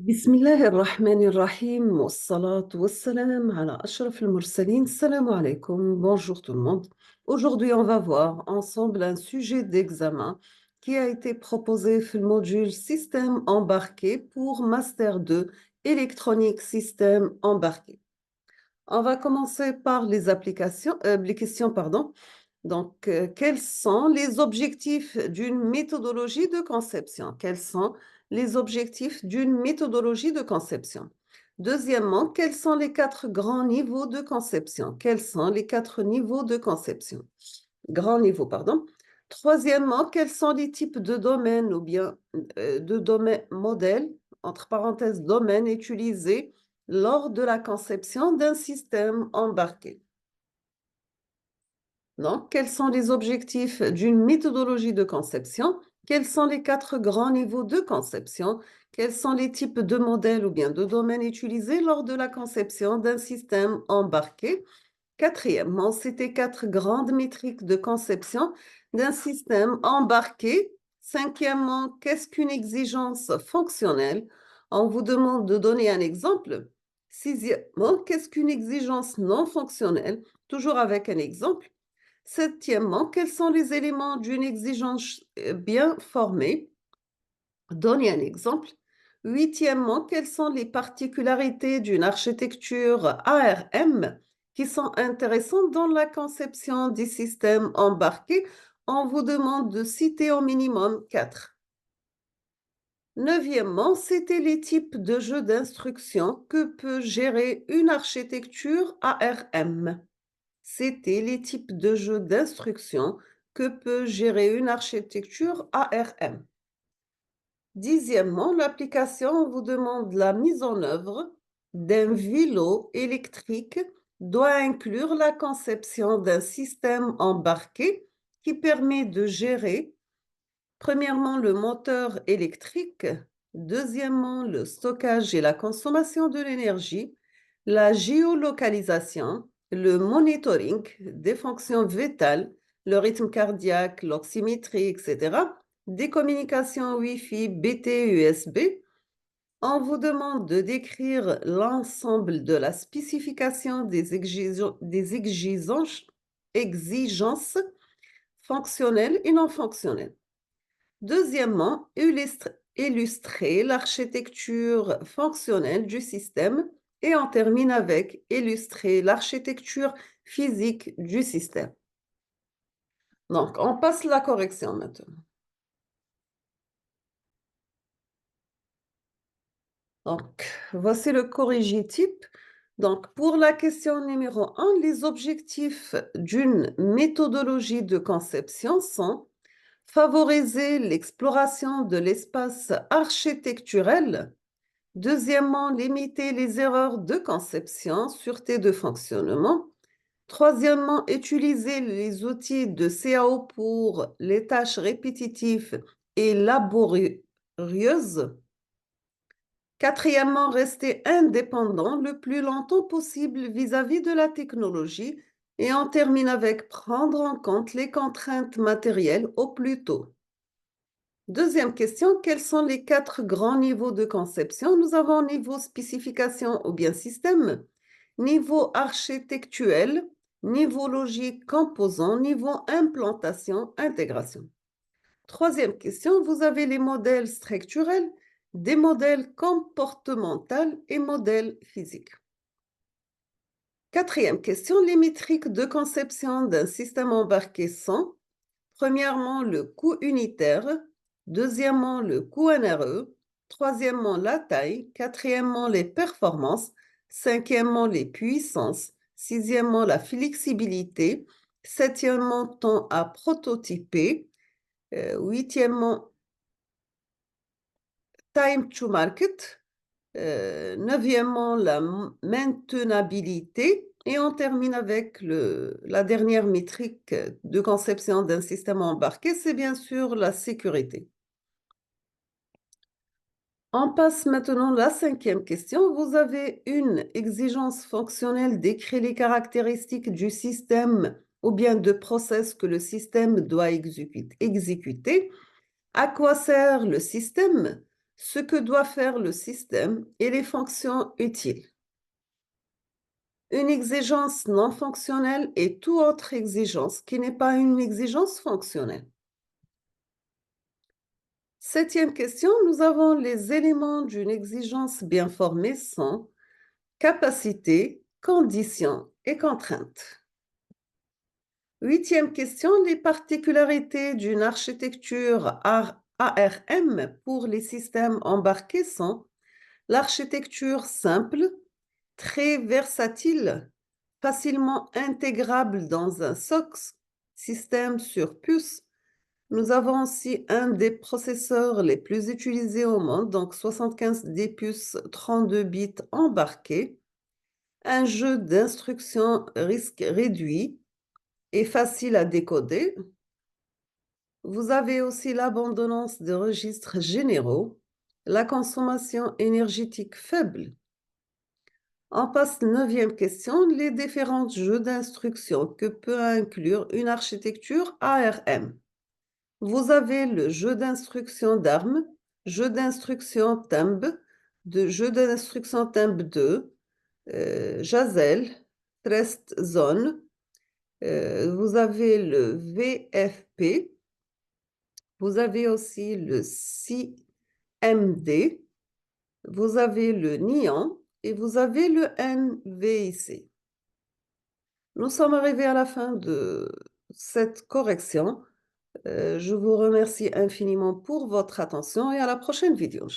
بسم الله الرحمن الرحيم والصلاة والسلام على أشرف المرسلين. Salam alaikum, bonjour tout le monde. Aujourd'hui, on va voir ensemble un sujet d'examen qui a été proposé dans le module Système embarqué pour Master 2, électronique système embarqué. On va commencer par les questions, pardon. Donc, quels sont les objectifs d'une méthodologie de conception? Quels sont les objectifs d'une méthodologie de conception? Deuxièmement, quels sont les 4 grands niveaux de conception? Quels sont les 4 niveaux de conception? Grands niveaux, pardon. Troisièmement, quels sont les types de domaines ou bien de domaines modèles, entre parenthèses, domaines utilisés lors de la conception d'un système embarqué? Donc, quels sont les objectifs d'une méthodologie de conception? Quels sont les 4 grands niveaux de conception? Quels sont les types de modèles ou bien de domaines utilisés lors de la conception d'un système embarqué? Quatrièmement, c'était 4 grandes métriques de conception d'un système embarqué. Cinquièmement, qu'est-ce qu'une exigence fonctionnelle? On vous demande de donner un exemple. Sixièmement, qu'est-ce qu'une exigence non fonctionnelle? Toujours avec un exemple. Septièmement, quels sont les éléments d'une exigence bien formée? Donnez un exemple. Huitièmement, quelles sont les particularités d'une architecture ARM qui sont intéressantes dans la conception des systèmes embarqués? On vous demande de citer au minimum 4. Neuvièmement, c'était les types de jeux d'instructions que peut gérer une architecture ARM. C'était les types de jeux d'instructions que peut gérer une architecture ARM. Dixièmement, l'application vous demande la mise en œuvre d'un vélo électrique doit inclure la conception d'un système embarqué qui permet de gérer, premièrement, le moteur électrique, deuxièmement, le stockage et la consommation de l'énergie, la géolocalisation, le monitoring des fonctions vitales, le rythme cardiaque, l'oxymétrie, etc., des communications Wi-Fi, BT, USB. On vous demande de décrire l'ensemble de la spécification des exigences fonctionnelles et non fonctionnelles. Deuxièmement, illustrer l'architecture fonctionnelle du système et on termine avec illustrer l'architecture physique du système. Donc, on passe la correction maintenant. Donc, voici le corrigitype. Donc, pour la question numéro 1, les objectifs d'une méthodologie de conception sont favoriser l'exploration de l'espace architecturel. Deuxièmement, limiter les erreurs de conception, sûreté de fonctionnement. Troisièmement, utiliser les outils de CAO pour les tâches répétitives et laborieuses. Quatrièmement, rester indépendant le plus longtemps possible vis-à-vis de la technologie. Et on termine avec prendre en compte les contraintes matérielles au plus tôt. Deuxième question, quels sont les 4 grands niveaux de conception? Nous avons niveau spécification ou bien système, niveau architectuel, niveau logique composant, niveau implantation, intégration. Troisième question, vous avez les modèles structurels, des modèles comportementaux et modèles physiques. Quatrième question, les métriques de conception d'un système embarqué sont, premièrement, le coût unitaire, deuxièmement, le coût NRE, troisièmement, la taille, quatrièmement, les performances, cinquièmement, les puissances, sixièmement, la flexibilité, septièmement, temps à prototyper, huitièmement, time to market, neuvièmement, la maintenabilité, et on termine avec la dernière métrique de conception d'un système embarqué, c'est bien sûr la sécurité. On passe maintenant à la cinquième question. Vous avez une exigence fonctionnelle, décrit les caractéristiques du système ou bien de process que le système doit exécuter. À quoi sert le système? ce que doit faire le système et les fonctions utiles. Une exigence non fonctionnelle est toute autre exigence qui n'est pas une exigence fonctionnelle. Septième question, nous avons les éléments d'une exigence bien formée sont capacité, conditions et contraintes. Huitième question, les particularités d'une architecture ARM pour les systèmes embarqués sont l'architecture simple, très versatile, facilement intégrable dans un SOC, système sur puce. Nous avons aussi un des processeurs les plus utilisés au monde, donc 75D puces 32 bits embarqués, un jeu d'instructions risque réduit et facile à décoder. Vous avez aussi l'abondance de registres généraux, la consommation énergétique faible. On passe neuvième question, les différents jeux d'instructions que peut inclure une architecture ARM. Vous avez le jeu d'instructions d'armes, jeu d'instructions Thumb, jeu d'instructions Thumb 2, Jazelle, Trest Zone. Vous avez le VFP. Vous avez aussi le CMD. Vous avez le NIAN et vous avez le NVIC. Nous sommes arrivés à la fin de cette correction. Je vous remercie infiniment pour votre attention et à la prochaine vidéo.